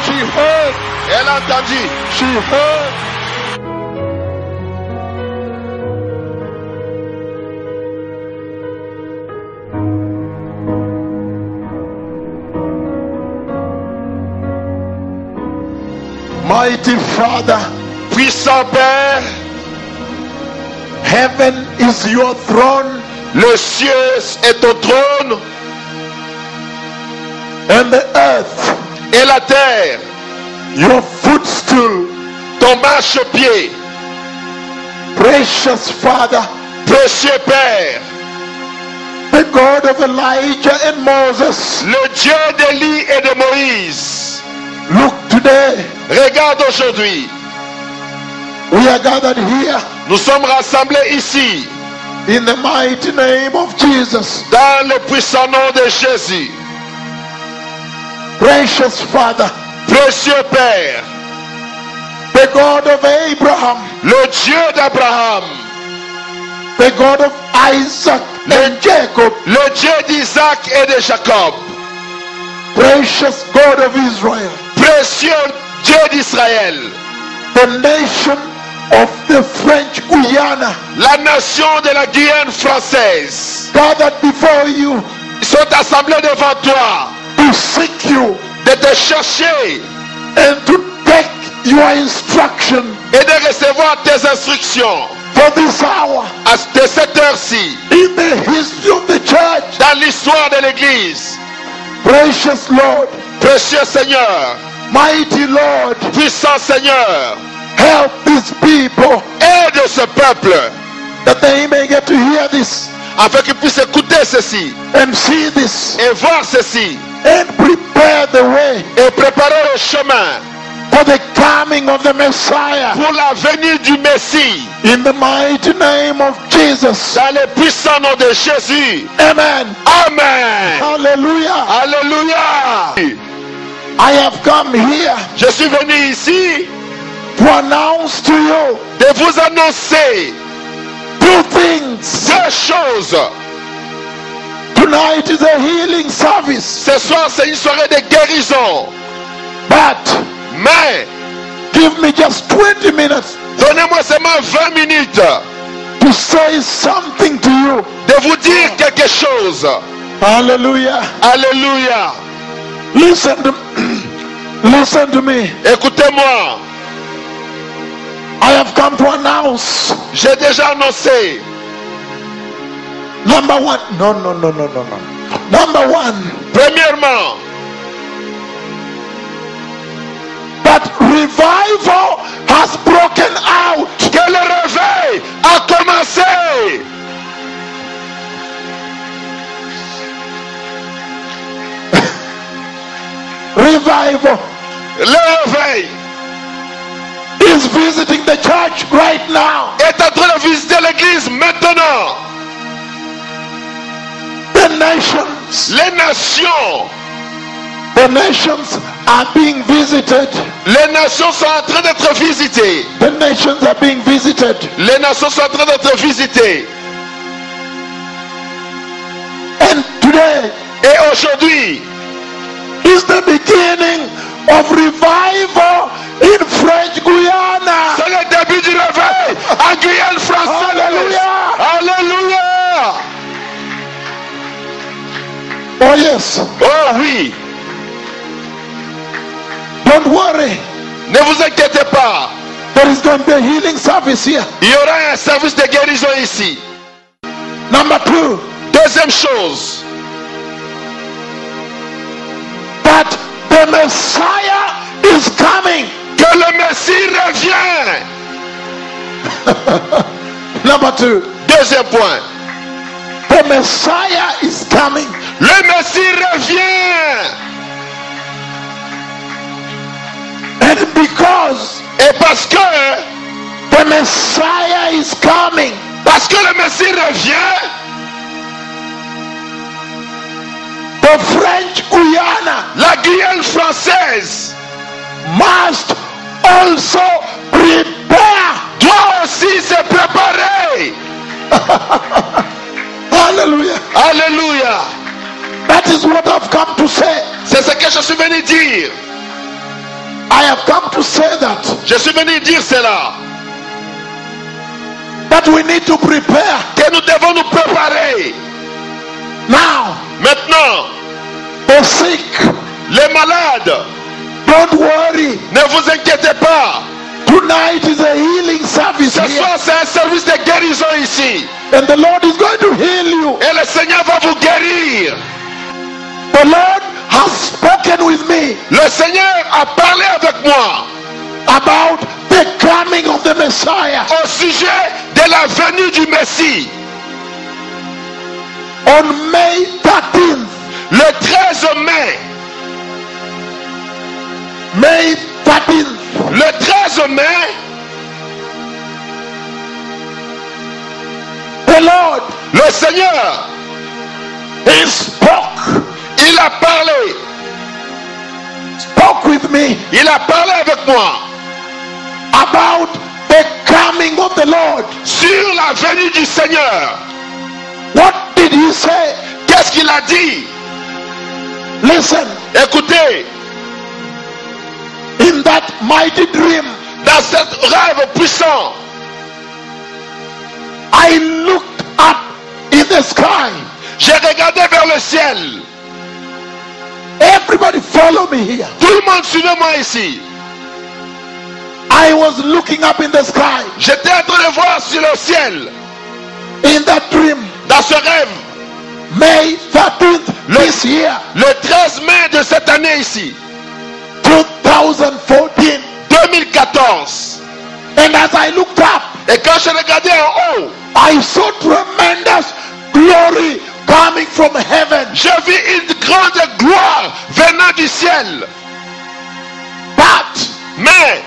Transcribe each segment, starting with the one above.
She heard. Elle a entendu. She heard. Mighty Father, Puissant Père, heaven is your throne, le ciel est ton trône and the earth et la terre, your footstool. ton marchepied. Precious Father, Précieux Père, the God of Elijah and Moses, le Dieu d'Élie et de Moïse. look today, Regarde aujourd'hui, we are gathered here nous sommes rassemblés ici in the mighty name of Jesus. dans le puissant nom de Jésus. Precious Father, Précieux Père, the God of Abraham, le Dieu d'Abraham, the God of Isaac and Jacob, le Dieu d'Isaac et de Jacob, precious God of Israel, précieux Dieu d'Israël, the nation of the French Guyana, la nation de la Guyane française, gathered before you sont assemblés devant toi, to seek you de te chercher and to take your instruction et de recevoir tes instructions for this hour de cette heure-ci in the history of the church. dans l'histoire de l'Église. Precious Lord, Précieux Seigneur, mighty Lord, puissant Seigneur, help these people aide ce peuple that they may get to hear this afin qu'ils puissent écouter ceci and see this et voir ceci and prepare the way et préparer le chemin for the coming of the Messiah pour la venue du Messie in the mighty name of Jesus. dans le puissant nom de Jésus. Amen. Amen. Hallelujah. Alléluia. I have come here Je suis venu ici to announce to you de vous annoncer two things. deux choses. Tonight is a healing service, Ce soir, c'est une soirée de guérison. but Mais, give me just 20 minutes donnez-moi seulement 20 minutes to say something to you. de vous dire quelque chose. Hallelujah. Alléluia. Listen to listen to me. Écoutez-moi. I have come to announce. J'ai déjà annoncé. Number one. No. Number one. Premièrement, That revival has broken out. que le réveil a commencé. Revival Le réveil is visiting the church right now. est en train de visiter l'église maintenant. The nations. Les nations, The nations are being visited. les nations sont en train d'être visitées. The nations are being visited. Les nations sont en train d'être visitées. And today Et aujourd'hui, is the beginning of revival in French Guyana. c'est le début du réveil en Guyane française. Hallelujah. Alléluia. Oh yes. Oh oui, Don't worry. ne vous inquiétez pas. There is going to be a healing service here. Il y aura un service de guérison ici. Number two. Deuxième chose, That the Messiah is coming. que le Messie revient. Number 2. Deuxième point. The Messiah is coming. Le Messie revient. And because Et parce que the Messiah is coming, le Messie revient, the French Guyana la Guyane française must also prepare. doit aussi se préparer. Hallelujah. Alléluia. That is what I've come to say. C'est ce que je suis venu dire. I have come to say that Je suis venu dire cela. we need to prepare. Que nous devons nous préparer. Now, Maintenant, the sick, les malades, don't worry. ne vous inquiétez pas. Tonight is a healing service Ce here. soir, c'est un service de guérison ici. And the Lord is going to heal you. Et le Seigneur va vous guérir. The Lord has spoken with me Le Seigneur a parlé avec moi about the coming of the Messiah au sujet de la venue du Messie. on May 13th. Le 13 mai, May 13th. le 13 mai, The Lord, le Seigneur, He spoke il a parlé. with me Il a parlé avec moi about the coming of the Lord. sur la venue du Seigneur. What did He say? Qu'est-ce qu'il a dit? Listen, Écoutez, in that mighty dream, dans cet rêve puissant, I looked up in the sky. j'ai regardé vers le ciel. Everybody follow me here. Tout le monde suivez-moi ici. I was looking up in the sky J'étais en train de voir sur le ciel, in that dream. dans ce rêve, May 13th this year, le 13 mai de cette année ici, 2014. 2014. And as I looked up, Et quand je regardais en haut, I saw tremendous glory coming from heaven. je vis une grande gloire venant du ciel. But Mais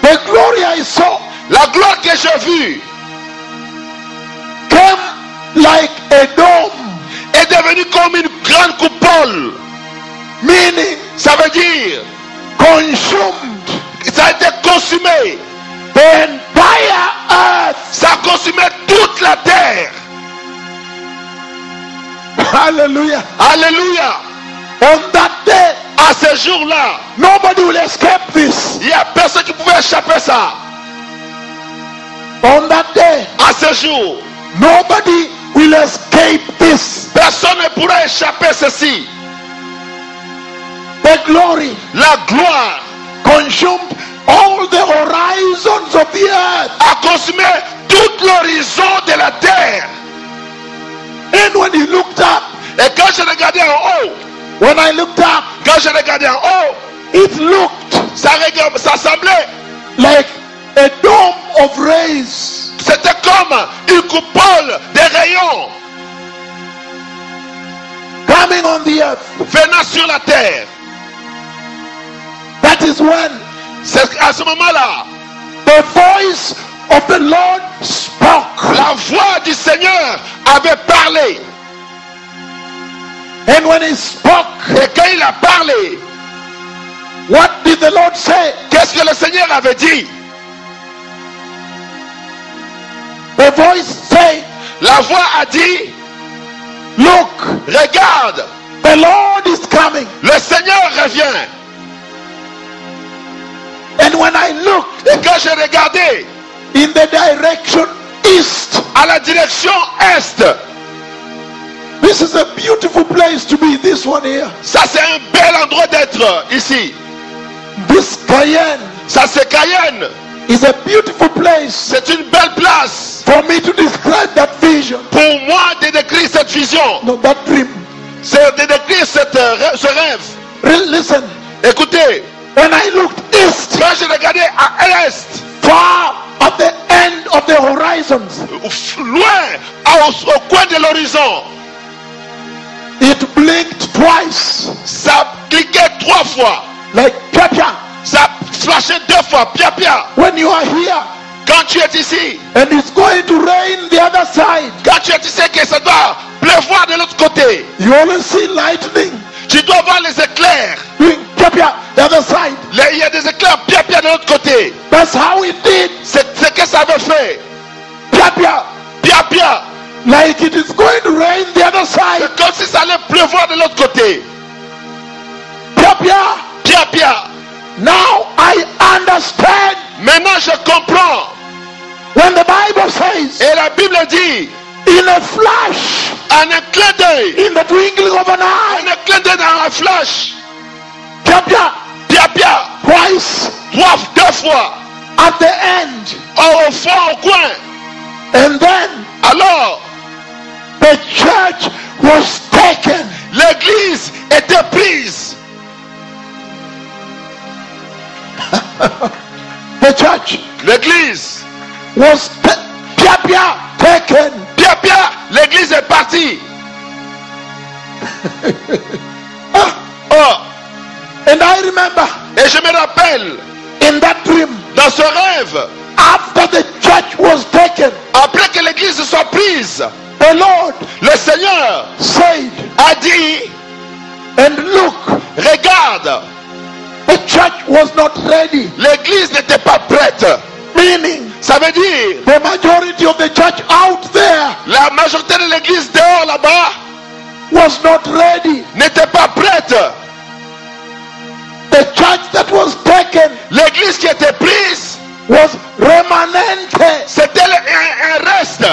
the glory I saw la gloire que j'ai vue came like a dome, est devenue comme une grande coupole. meaning Ça veut dire, consumed ça a été consumé. the entire earth. Ça a consumé toute la terre. Hallelujah. Alléluia. On that day, À ce jour-là, nobody will escape this. il n'y a personne qui pouvait échapper ça. On that day, À ce jour, nobody will escape this. personne ne pourra échapper ceci. The glory La gloire consumed all the horizons of the earth. a consumé tout l'horizon de la terre. And when he looked up, Et quand je regardais en haut, when I looked up, quand je regardais en haut, it looked ça semblait, like a dome of rays. c'était comme une coupole de rayons Coming on the earth. venant sur la terre. That is when C'est à ce moment-là, the voice of the Lord spoke. la voix du Seigneur avait parlé. And when he spoke, Et quand il a parlé, what did the Lord say? qu'est-ce que le Seigneur avait dit? The voice said, La voix a dit, look, regarde, the Lord is coming. le Seigneur revient. And when I looked Et quand j'ai regardé in the direction east, à la direction est, this is a beautiful place to be, this one here. ça c'est un bel endroit d'être ici. This Cayenne Ça c'est Cayenne. is a beautiful place C'est une belle place for me to describe that vision. pour moi de décrire cette vision. No, that dream. C'est de décrire ce rêve. Listen, Écoutez, when I looked east, quand j'ai regardé à l'est, far at the end of the horizons. loin au coin de l'horizon. It blinked twice, Ça cliquait 3 fois. like pia. Ça flashait 2 fois. Pia pia. When you are here Quand tu es ici, and it's going to rain the other side, quand tu es ici que ça doit pleuvoir de l'autre côté, you always see lightning tu dois voir les éclairs. doing pia the other side. Il y a des éclairs pia pia de l'autre côté. That's how it did. C'est ce que ça avait fait. Pia, Pia pia. like it is going to rain the other side. C'est comme si ça allait pleuvoir de l'autre côté. Pia. Pia pia. Now I understand. Maintenant je comprends. When the Bible says, Et la Bible dit, in a flash, en un clin d'œil, in the twinkling of an eye, en un clin d'œil dans un flash, pia, pia pia, twice 2 fois, at the end. au fond, au coin. And then Alors, the church was taken. l'église était prise. The church L'église, was pia, taken. pia pia, l'église est partie. Oh, And I remember et je me rappelle, in that dream, dans ce rêve, after the church was taken, après que l'église soit prise, the Lord le Seigneur said, a dit, and look, regarde, the church was not ready. l'église n'était pas prête. Meaning, Ça veut dire, the majority of the church out there la majorité de l'église dehors là-bas was not ready. n'était pas prête. The church that was taken L'église qui était prise, was remanente. c'était un reste.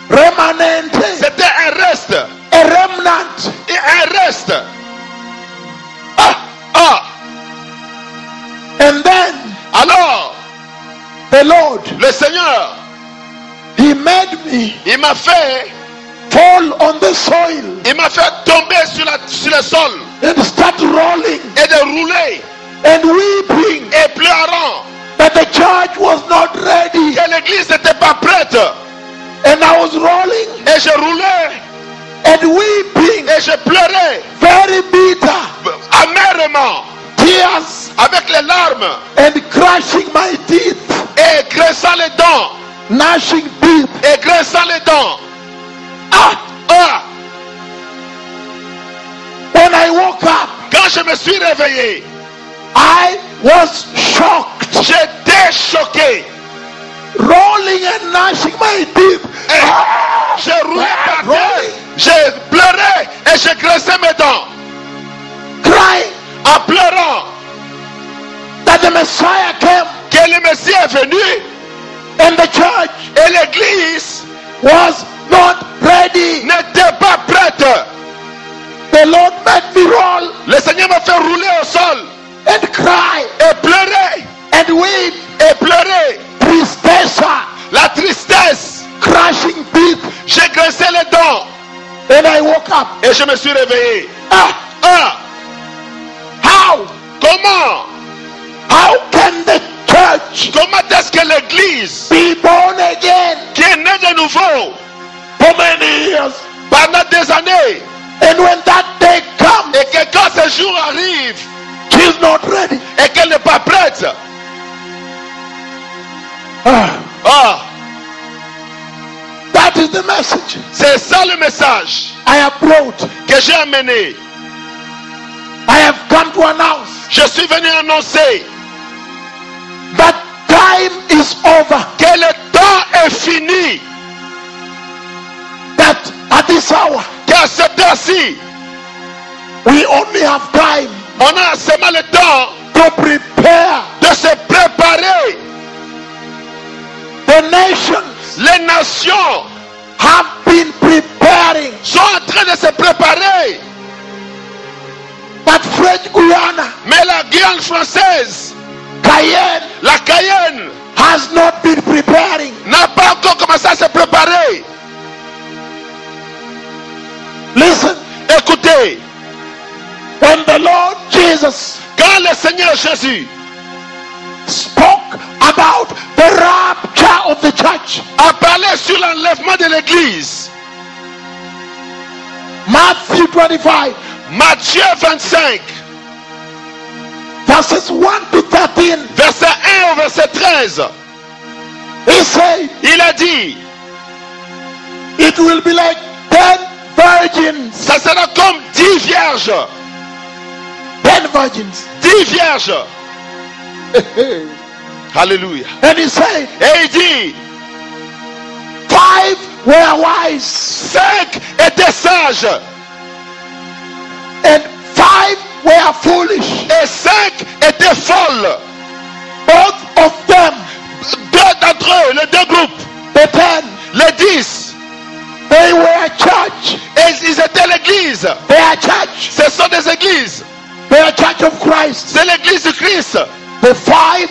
Remanente. C'était un reste. A remnant. Et un reste. Ah. And then Alors, the Lord, le Seigneur, He made me il m'a fait soil Il m'a fait tomber sur le sol and start rolling et de rouler and weeping et pleurant that the church was not ready. que l'église n'était pas prête. And I was rolling Et je roulais and weeping, et je pleurais very bitter, amèrement tears, avec les larmes and crushing my teeth, et grinçant les dents gnashing teeth. et grinçant les dents. Ah! When I woke up, Quand je me suis réveillé, I was shocked, j'étais choqué. rolling and gnashing my teeth. Et j'ai roulé par terre, j'ai pleuré et j'ai grinçé mes dents Crying en pleurant that the Messiah came que le Messie est venu and the church et l'église was not ready. n'était pas prête. The Lord made me roll Le Seigneur m'a fait rouler au sol and cry et pleurer and weep. et pleurer. Tristessa, La tristesse, crushing teeth. j'ai grincé les dents Then I woke up. et je me suis réveillé. Ah, how? Comment Can the church Comment est-ce que l'église be born again qui est née de nouveau for many years? pendant des années And when that day comes, et que quand ce jour arrive she's not ready. et qu'elle n'est pas prête, That is the message c'est ça le message I have brought. que j'ai amené. I have come to announce Je suis venu annoncer that time is over. que le temps est fini, That at this hour, qu'à cette heure-ci, we only have time on a seulement le temps to prepare. de se préparer. The nations Les nations have been preparing. sont en train de se préparer, But French Guiana, mais la Guyane française, Cayenne, la Cayenne, has not been preparing. n'a pas encore commencé à se préparer. Listen, Écoutez, when the Lord Jesus quand le Seigneur Jésus spoke about the rapture of the church. a parlé sur l'enlèvement de l'église. Matthew 25, Matthieu 25, verses 1 to 13. verset 1 au verset 13. He said, Il a dit, it will be like 10 virgins. ça sera comme 10 vierges. 10 virgins. 10 vierges. Alléluia. And he said, Et il dit, 5 were wise 5 étaient sages and 5 were foolish. et 5 étaient folles. Both of them, Deux d'entre eux, les deux groupes, the 10, les 10, they were church. et ils étaient l'église. They are church. Ce sont des églises. They are church of Christ. C'est l'église de Christ. The 5,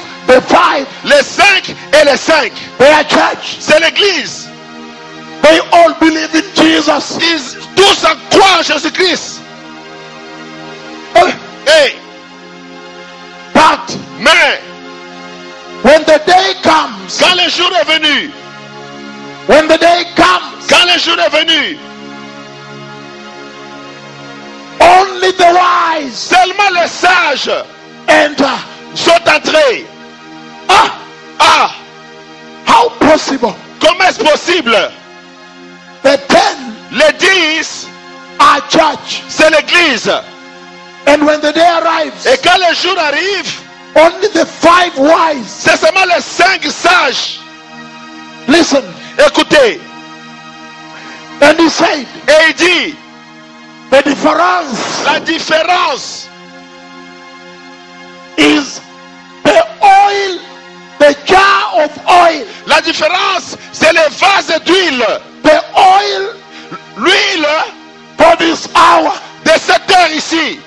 Les 5 et les 5. they are church. C'est l'église. They all believe in Jesus. Ils tous en croient en Jésus-Christ. Oh, Et, but mais, when the day comes, quand le jour est venu, when the day comes, quand le jour est venu, only the wise seulement les sages enter. sont entrés. Ah, Ah, how possible? comment est-ce possible? The 10 Les 10, are church. c'est l'église. And when the day arrives, Et quand le jour arrive, only the 5 wise. c'est seulement les 5 sages. Listen. Écoutez, And he said, et il dit, the difference la différence, is the oil, the jar of oil. la différence, c'est les vases d'huile. The oil L'huile for this hour. de cette heure ici,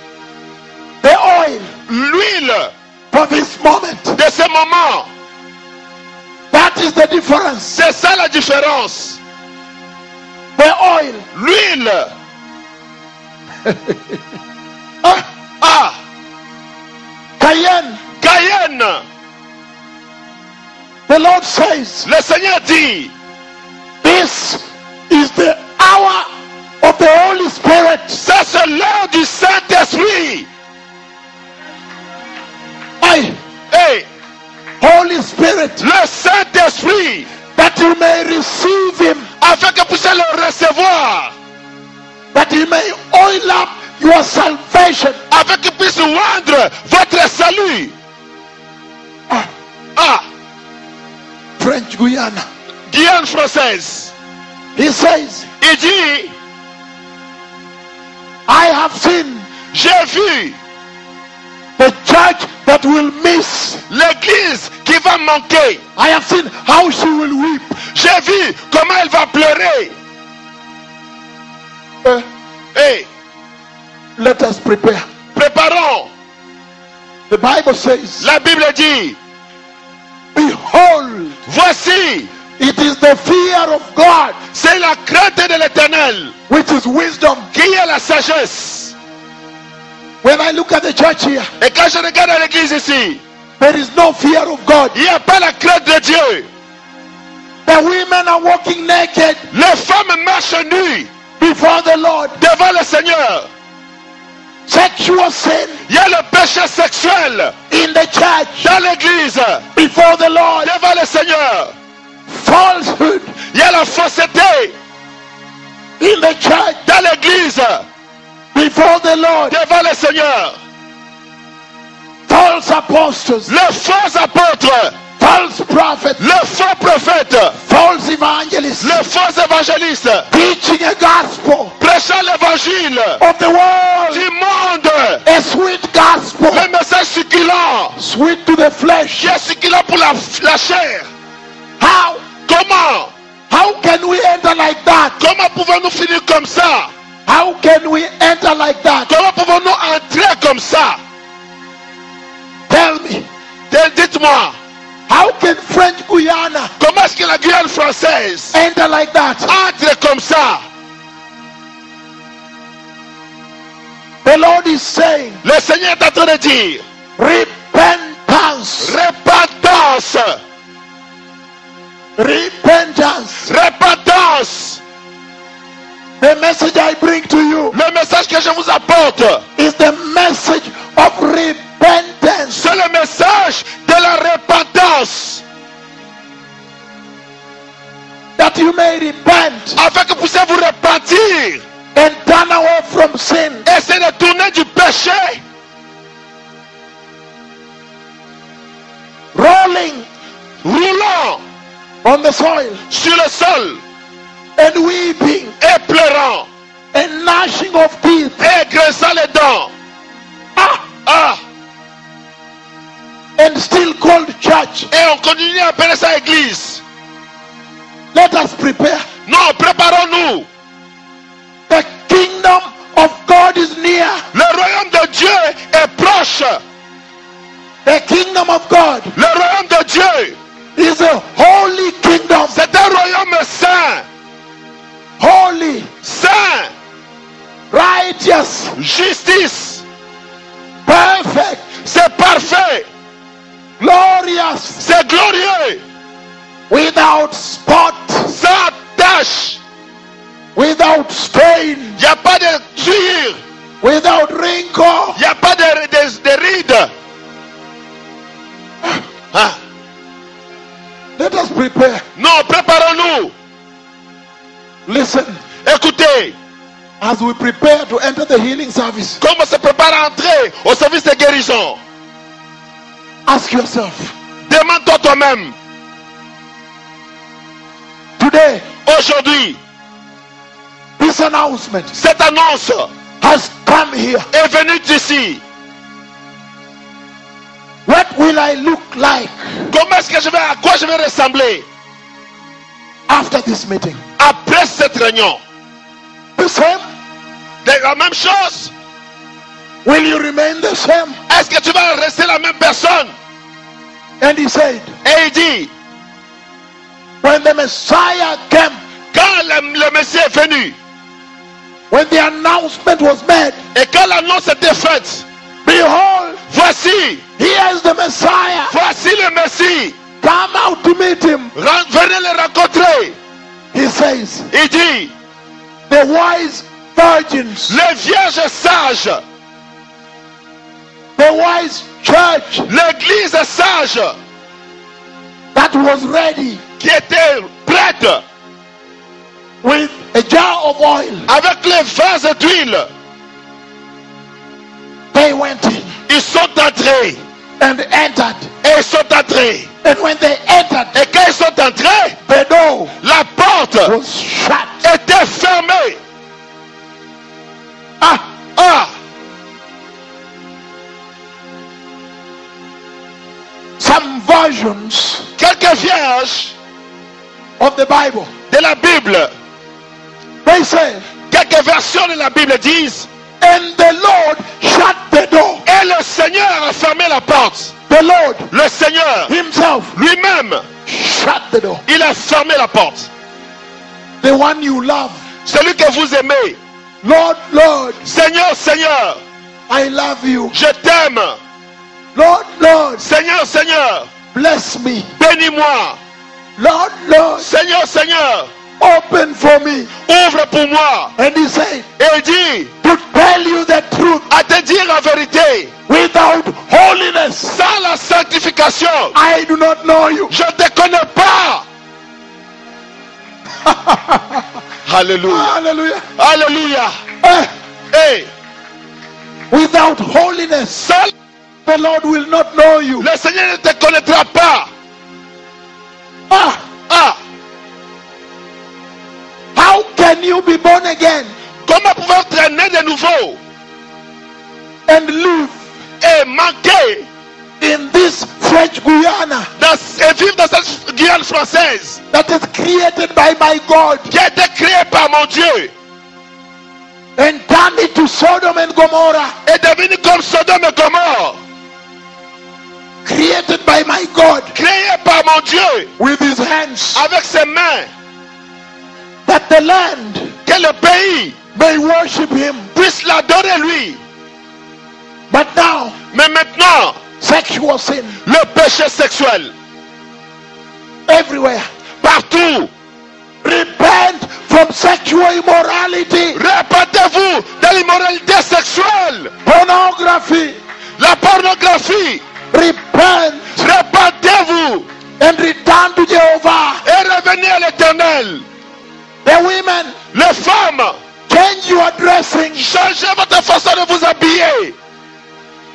The oil l'huile for this moment. de ce moment, That is the difference. c'est ça la différence. The oil. L'huile, Ah, ah, Cayenne. Cayenne, The Lord says, le Seigneur dit, this is the hour of the Holy Spirit. ça c'est l'heure du Saint-Esprit. Aye. Et Holy Spirit, le Saint-Esprit, that you may receive him, afin que vous puissiez le recevoir, that he may oil up your salvation. afin qu'il puisse rendre votre salut. Ah, Ah, French Guyana. Guyane française. He says, Il dit, I have seen j'ai vu the church that will miss. l'église qui va manquer. I have seen how she will weep. J'ai vu comment elle va pleurer. Et Let us prepare. préparons. The Bible says, La Bible dit, behold, voici, it is the fear of God c'est la crainte de l'Éternel which is wisdom. qui est la sagesse. When I look at the church here, Et quand je regarde l'église ici, there is no fear of God. il n'y a pas la crainte de Dieu. The women are walking naked Les femmes marchent nues before the Lord. devant le Seigneur. Sexual sin Il y a le péché sexuel in the church dans l'église before the Lord. devant le Seigneur. Falsehood Il y a la fausseté in the church dans l'église before the Lord. devant le Seigneur. False apostles, Les faux apôtres, false prophets, les faux prophètes, false evangelists, les faux évangélistes, teaching a gospel prêchant l'évangile of the world, du monde, a sweet gospel, le message succulent, sweet to the flesh. qui est succulent pour la chair. How? Comment? How can we enter like that? Comment pouvons-nous finir comme ça? How can we enter like that? Comment pouvons-nous entrer comme ça? Tell me. Dites-moi, How can French Guyana comment est-ce que la Guyane française enter like that? entre comme ça? The Lord is saying, Le Seigneur est en train de dire, repentance. repentance. Repentance. Repentance. The message I bring to you Le message que je vous apporte, is the message of repentance. c'est le message de la repentance. That you may repent Afin que vous puissiez vous repentir. and turn away from sin. Essayez de tourner du péché. Rolling Roulant on the soil sur le sol. and weeping Et pleurant. and gnashing of teeth. Et grinçant les dents. Ah. And still called church. Et on continue à appeler ça église. Let us prepare. Non, préparons-nous. The kingdom of God is near. Le royaume de Dieu est proche. The kingdom of God Le royaume de Dieu, is a holy kingdom. c'est un royaume saint. Holy, Saint. righteous, Justice. perfect, C'est parfait. glorious, C'est glorieux. without spot, Sans tache. without stain, Il n'y a pas de tuile. without wrinkle. Il n'y a pas de rides. Ah. Let us prepare. Non, préparons-nous. Listen, Écoutez, as we prepare to enter the healing service, comme on se prépare à entrer au service de guérison, ask yourself, demande-toi toi-même, today, aujourd'hui, this announcement cette annonce has come here. est venue d'ici. What will I look like Comment est-ce que à quoi je vais ressembler after this meeting? après cette réunion? The same? La même chose? Will you remain the same? Est-ce que tu vas rester la même personne? And he said, Et il dit, when the Messiah came, quand le Messie est venu, when the announcement was made, et quand l'annonce était faite, behold, voici, here's the Messiah. voici le Messie, Come out to meet him. venez le rencontrer. He says, Il dit, the wise virgins, les vierges sages, the wise church l'église sage that was ready qui était prête with a jar of oil, avec les vases d'huile, they went in ils sont entrés and entered. et ils sont entrés. And when they entered, Et quand ils sont entrés, the door la porte was shut. était fermée. Ah, Ah, some versions quelques vierges of the Bible, de la Bible, they say, quelques versions de la Bible disent, and the Lord shut the door. et le Seigneur a fermé la porte. The Lord Le Seigneur himself lui-même, shut the door. il a fermé la porte. The one you love. Celui que vous aimez, Lord, Lord, Seigneur, Seigneur, I love you. je t'aime. Lord, Lord, Seigneur, Seigneur, bless me. bénis-moi. Lord, Lord, Seigneur, Seigneur, open for me. ouvre pour moi. And he said, Et il dit, to tell you the truth, à te dire la vérité, without holiness, sans la sanctification, I do not know you. je ne te connais pas. Alléluia. Hallelujah. Alléluia. Et Without holiness, sans the Lord will not know you. le Seigneur ne te connaîtra pas. Ah, Ah, how can you be born again comment pouvez-vous être né de nouveau and live et manquer in this French Guyana et vivre dans cette Guyane française that is created by my God qui a été créée par mon Dieu and turn it to Sodom and Gomorrah, et devenue comme Sodome et Gomorrhe, created by my God créée par mon Dieu with his hands, avec ses mains, that the land que le pays may worship him. puisse l'adorer lui. But now, Mais maintenant, sexual sin le péché sexuel everywhere. partout. Repent from sexual immorality, Répandez-vous dans l'immoralité sexuelle, pornography. la pornographie. Repent Répandez-vous and return to Jehovah. et revenez à l'Éternel. The women, Les femmes, change your dressing. changez votre façon de vous habiller.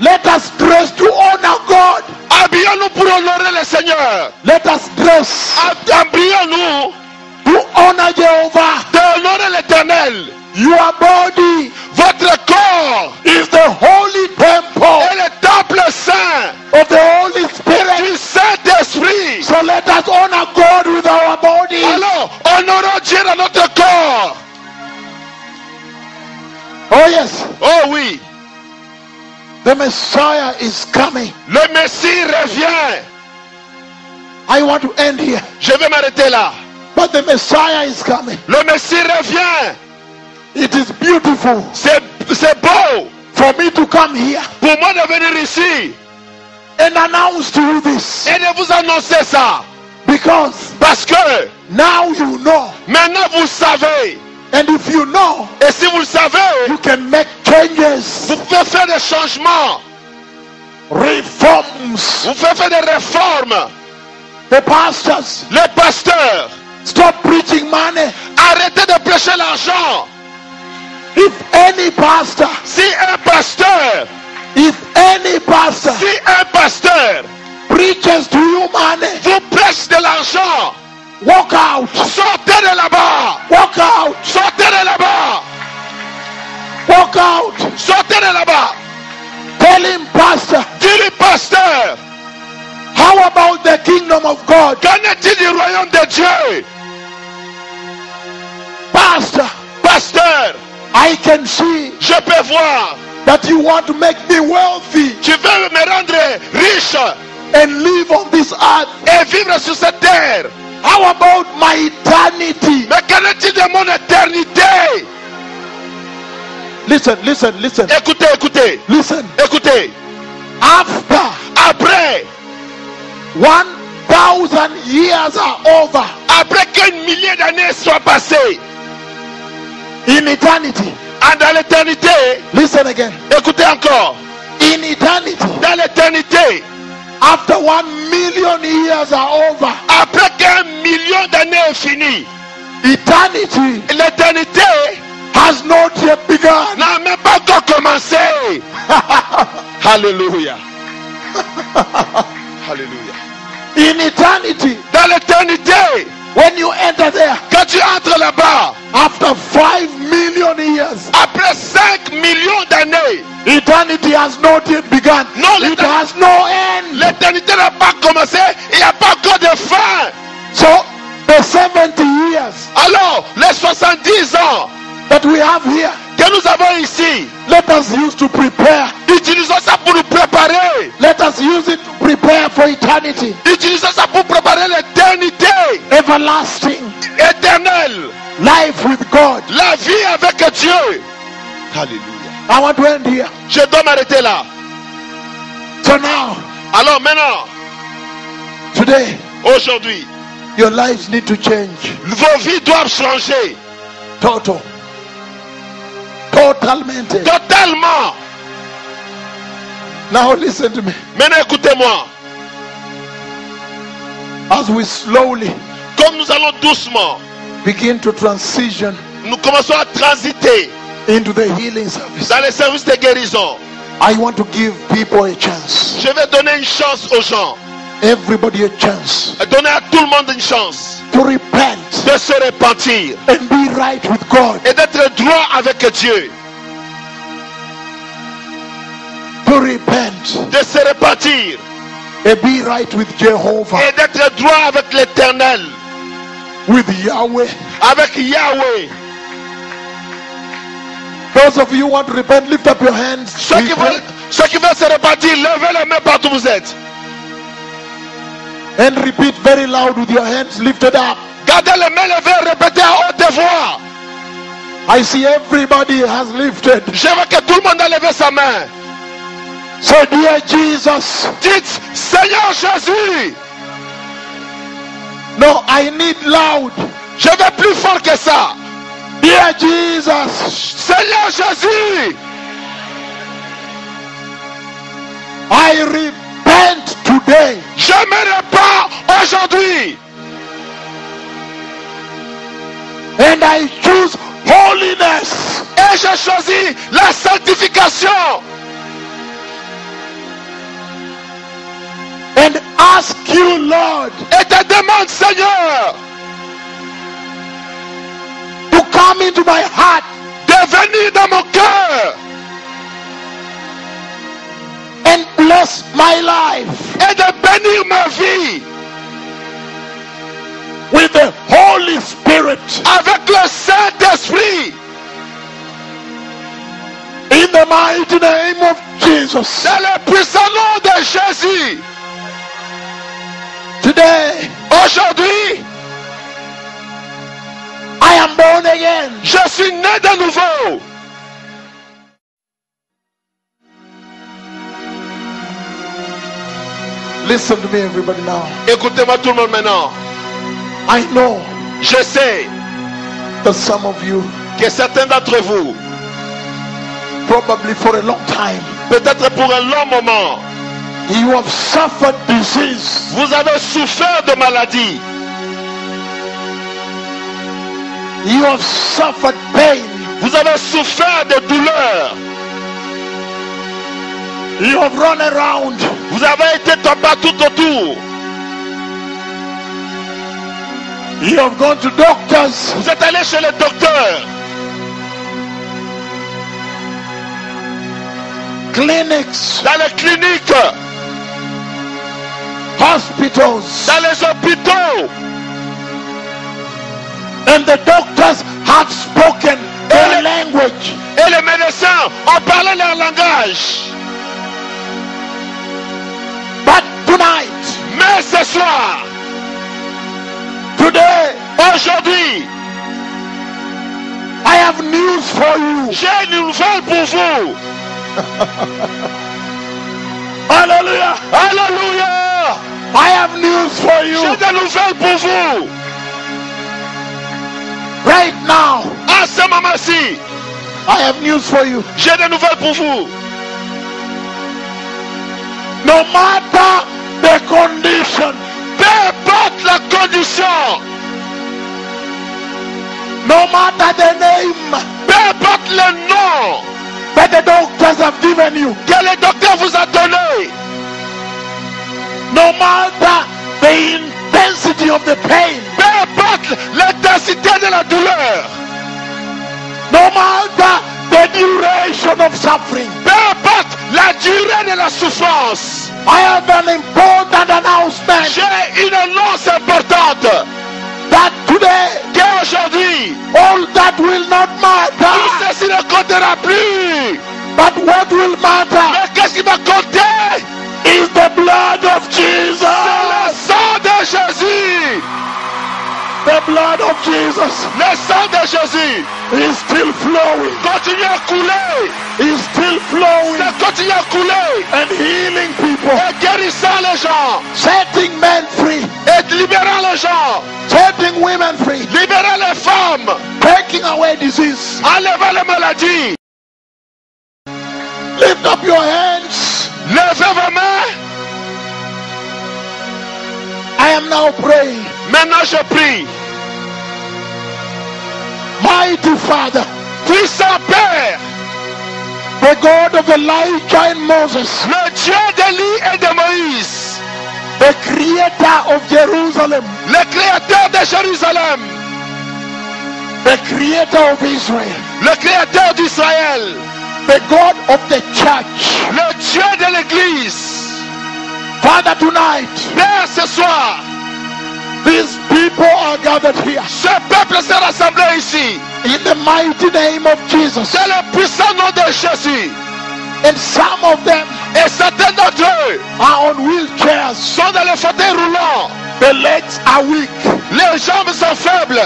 Let us dress to honor God. Habillons-nous pour honorer le Seigneur. Let us dress Habillons-nous to honor Jehovah. de honorer l'Éternel. Your body Votre corps is the holy temple est le temple saint of the Holy Spirit. du Saint-Esprit. So let us honor God with our body. Alors, honorons Dieu dans notre corps. Oh yes, Oh oui, the Messiah is coming. le Messie revient. I want to end here, Je vais m'arrêter là. but the Messiah is coming. Le Messie revient. It is beautiful C'est beau for me to come here pour moi de venir ici and announce to you this, et de vous annoncer ça. because Parce que now you know, maintenant vous savez. and if you know, Et si vous le savez, you can make changes, vous pouvez faire des changements. reforms. Vous pouvez faire des réformes. The pastors, Les pasteurs, stop preaching money. arrêtez de prêcher l'argent. If any pastor, Si un pasteur preaches to you money, vous prêche de l'argent, walk out, sortez de là-bas. walk out, Sortez de là-bas. walk out. Sortez de là-bas. Tell him, pastor, Dis-lui, pasteur, how about the kingdom of God? qu'en est-il du royaume de Dieu? Pastor, Pasteur, I can see je peux voir. that you want to make me wealthy Tu veux me rendre riche and live on this earth. et vivre sur cette terre. How about my eternity? Mais qu'en est-il de mon éternité? Listen, listen, listen, Écoutez, écoutez, listen. écoutez. After Après 1,000 years are over, Après qu'un millier d'années soient passées, in eternity, dans l'éternité, listen again, écoutez encore, in eternity, dans l'éternité, after 1,000,000 years are over, après qu'un million d'années est fini, eternity l'éternité has not yet begun. n'a même pas encore commencé. Alléluia. Alléluia. In eternity, Dans l'éternité, when you enter there, quand tu entres là-bas, after 5,000,000 years, après 5 millions d'années, eternity has not yet begun. No, It let- has no end. l'éternité n'a pas commencé, il n'y a pas encore de fin. So the 70 years Alors, les 70 ans that we have here, que nous avons ici, let us use to prepare. utilisons ça pour nous préparer. Let us use it to prepare for eternity, Utilisons ça pour préparer l'éternité everlasting éternelle. life with God. La vie avec Dieu. Alléluia. I want to end here. Je dois m'arrêter là. So now, Alors maintenant, today, aujourd'hui, your lives need to change. vos vies doivent changer. Totalmente. Totalement. Now listen to me. Maintenant écoutez-moi. As we slowly Comme nous allons doucement, begin to transition nous commençons à transiter into the healing service, dans les services de guérison. I want to give people a chance. Je vais donner une chance aux gens. Everybody a chance Donner à tout le monde une chance to repent de se repentir and be right with God. et d'être droit avec Dieu. To repent De se repentir and be right with Jehovah, et d'être droit avec l'Éternel, with Yahweh. avec Yahweh. Those of you who want to repent, lift up your hands. Ceux qui veulent se repentir, levez les mains partout où vous êtes. And repeat very loud with your hands lifted up. Gardez les mains levées, répétez à haute voix. I see everybody has lifted. Je veux que tout le monde a levé sa main. Say, dear Jesus, Dites, Seigneur Jésus, No, I need loud. Je veux plus fort que ça. Dear Jesus, Seigneur Jésus, I repent today. je me répands aujourd'hui. And I choose holiness. Et je choisis la sanctification. And ask you, Lord, Et te demande, Seigneur, to come into my heart de venir dans mon cœur and bless my life et de bénir ma vie with the Holy Spirit. avec le Saint-Esprit. In the mighty name of Jesus. Dans le puissant nom de Jésus. Today, Aujourd'hui, I am born again. je suis né de nouveau. Listen to me, everybody, now. Écoutez-moi tout le monde maintenant. I know Je sais that some of you, que certains d'entre vous, probably for a long time, peut-être pour un long moment, you have suffered disease. vous avez souffert de maladie. You have suffered pain. Vous avez souffert de douleur. You have run around. Vous avez été tombé tout autour. You have gone to doctors. Vous êtes allé chez le docteur, Clinics, dans les cliniques, hospitals, dans les hôpitaux. and the doctors have spoken their language. Et les médecins ont parlé leur langage. But tonight, Mais ce soir, today, aujourd'hui, I have news for you. j'ai une nouvelle pour vous. Hallelujah. Alléluia. I have news for you. J'ai des nouvelles pour vous. Right now, À ce moment-ci, I have news for you. j'ai des nouvelles pour vous. No matter the condition, Peu importe la condition, no matter the name peu importe le nom that the doctors have given you, que le docteur vous a donné, no matter the intensity of the pain, peu importe l'intensité de la douleur, no matter the duration of suffering, peu importe la durée de la souffrance, I have an important announcement j'ai une annonce importante that today qu'aujourd'hui, all that will not tout matter, ceci ne comptera plus. but what will matter Mais qu'est-ce qui va compter? is the blood of C'est le Jesus. sang de Jésus. The blood of Jesus Le sang de Jésus is still flowing, continue à couler. is still flowing Ça continue à couler and healing people, et guérissant les gens setting men free, et libérant les gens, setting women free, libérant les femmes, taking away disease. enlevant les maladies. Lift up your hands. Levez vos mains. I am now praying. Maintenant je prie. Mighty Father, Puissant Père, the God of Elijah and Moses, le Dieu d'Élie et de Moïse, the creator of Jerusalem, le créateur de Jérusalem, the creator of Israel, le créateur d'Israël, the God of the church. le Dieu de l'Église. Father, tonight, Père, ce soir, these people are gathered here ce peuple s'est rassemblé ici, in the mighty name of Jesus. c'est le puissant nom de Jésus. And some of them Et certains d'entre eux are on wheelchairs. sont dans les fauteuils roulants. The legs are weak. Les jambes sont faibles.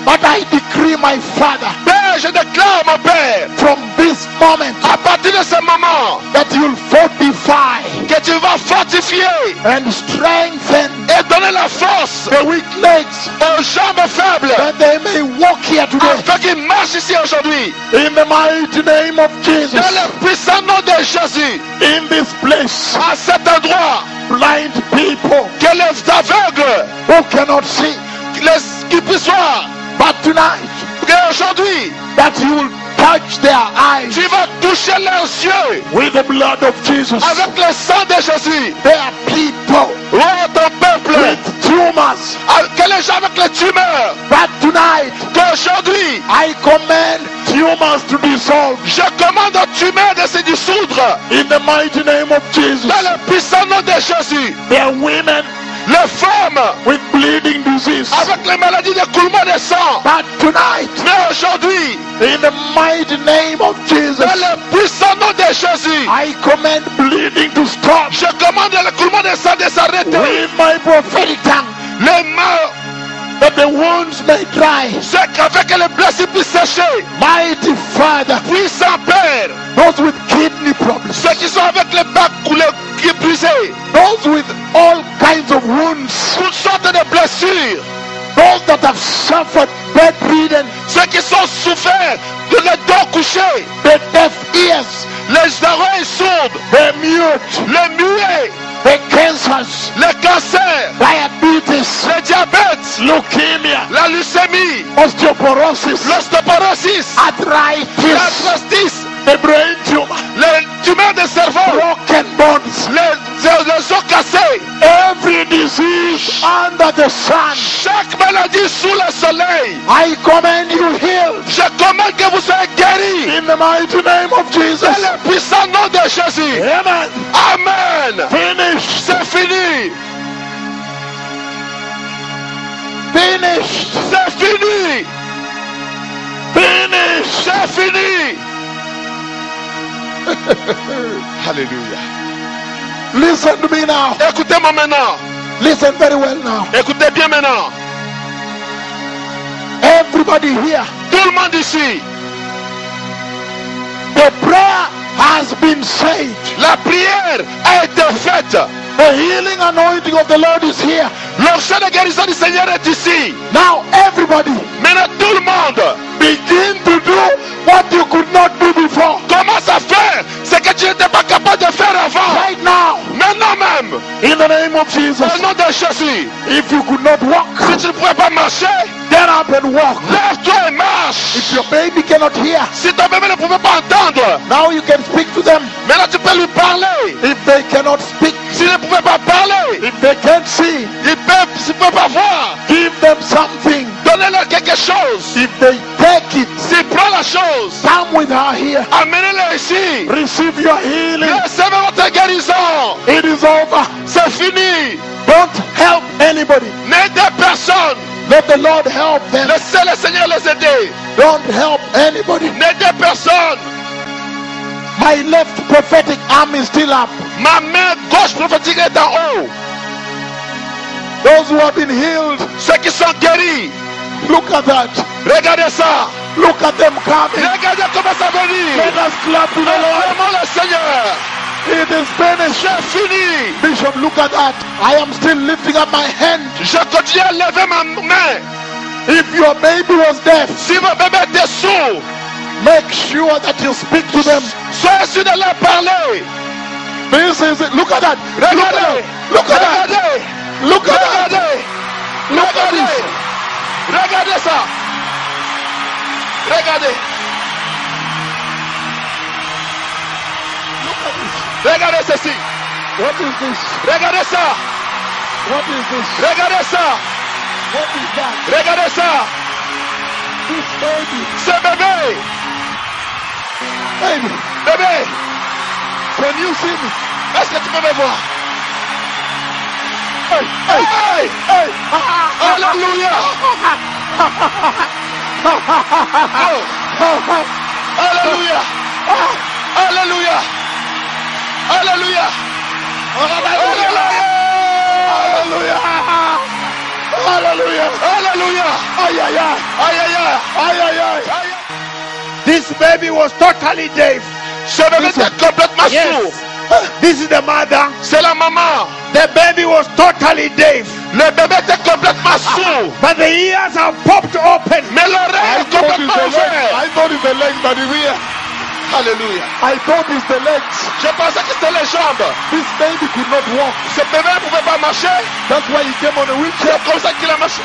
But I decree, my Father, Père, je déclare, mon Père, from this moment à partir de ce moment, that you'll fortify que tu Tu vas fortifier and strengthen et donner la force the weak legs aux jambes faibles that they may walk here today. afin qu'ils marchent ici aujourd'hui. In the mighty name of Jesus. Dans le puissant nom de Jésus, In this place, à cet endroit, blind people que les aveugles, who cannot see, qui puissent voir, but tonight, qu'aujourd'hui, that you will touch their eyes tu vas toucher leurs yeux with the blood of Jesus. avec le sang de Jésus. There are people Oh, ton peuple, with tumors, que les gens avec les tumeurs, but tonight, qu'aujourd'hui, I command tumors to dissolve je commande aux tumeurs de se dissoudre in the mighty name of Jesus. dans le puissant nom de Jésus. There are women Les femmes with bleeding disease, avec les maladies d'écoulement de sang. but tonight, Mais aujourd'hui, in the mighty name of Jesus, dans le puissant nom de Jésus, I command bleeding to stop je commande l'écoulement de sang de s'arrêter. with my prophetic tongue, Les mains, that the wounds may dry. c'est qu'avec les blessures puissent sécher. Mighty Father, Puissant Père, those with kidney problems, ceux qui sont avec les bacs coulés, qui brisés, those with all kinds of wounds, toutes sortes de blessures, those that have suffered bedridden, ceux qui sont souffert de les dos couchés, the deaf ears, les oreilles sourdes, the mute, les muets, the cancers, les cancers, diabetes, le diabète, leukemia, la leucémie, osteoporosis, l'ostéoporosis, arthritis, l'arthritis, the brain tumor, les tumeurs de cerveau, broken bones, les os cassés, every disease under the sun. chaque maladie sous le soleil. I command you healed Je commande que vous soyez guéris in the mighty name of Jesus. dans le puissant nom de Jésus. Amen. Amen. Finished. C'est fini. Finished. C'est fini. Finished. C'est fini. Alléluia. Listen to me now. Écoutez-moi maintenant. Listen very well now. Écoutez bien maintenant. Everybody here, Tout le monde ici, the prayer has been said. la prière a été faite. The healing anointing of the Lord is here. L'onction de guérison du Seigneur est ici. Now everybody, Maintenant tout le monde begin to do what you could not do before. commence à faire ce que tu n'étais pas capable de faire avant. Right now, Maintenant même, in the name of Jesus. au nom de Jésus, If you could not walk, si tu ne pouvais pas marcher, get up and walk. lève-toi et marche. If your baby cannot hear, Si ton bébé ne pouvait pas entendre, now you can speak to them. maintenant tu peux lui parler. If they cannot speak, S'il ne pouvait pas parler, if they can't see, s'il ne peut pas voir, give them something. donnez-leur quelque chose. If they take it, S'il prend la chose, come with her here. amenez-le ici. Receive your healing. Recevez votre guérison. It is over. C'est fini. Don't help anybody. N'aidez personne. Let the Lord help them. Laissez le Seigneur les aider. Don't help anybody. N'aidez personne. My left prophetic arm is still up. Ma main gauche prophétique est en haut. Those who have been healed, Ceux qui sont guéris, look at that. regardez ça. Look at them coming. Regardez comment ça Let venir. us clap to the Lord. Vraiment le Seigneur. It is finished. C'est fini. Bishop, look at that. I am still lifting up my hand. Je continue à lever ma main. If your baby was deaf, Si votre bébé était sourd, make sure that you speak to them. soyez sûr de leur parler. This is it. Look at that. Look at Regardez. that. Look at that. Regardez. Look at that. Regardez. Look at Regardez. this. Regardez ça. Regardez. Look at this. Regardez ceci. What is this? Regardez ça. What is this? Regardez ça. What is that? Regardez ça. This baby. Ce bébé. Baby, Bébé. can you see me? Est-ce que tu peux me voir? Hey, hey, Hey. hey. Alléluia. Oh. Alléluia. Alléluia. Alléluia. Hallelujah. Hallelujah. Alléluia. Ay, ay, ay. Aïe aïe aïe. Ay, ay, ay. Aïe. This baby was totally deaf. Ce bébé était complètement Yes. sourd. This is the mother. C'est la maman. The baby was totally deaf, Le bébé était complètement sourd. but the ears have popped open. Mais l'oreille est complètement ouverte. I thought it's the legs, but it's here. Alléluia. I thought it's the legs. Je pensais que c'était les jambes. This baby could not walk. Ce bébé ne pouvait pas marcher. That's why he came on a wheelchair. C'est comme ça qu'il a marché.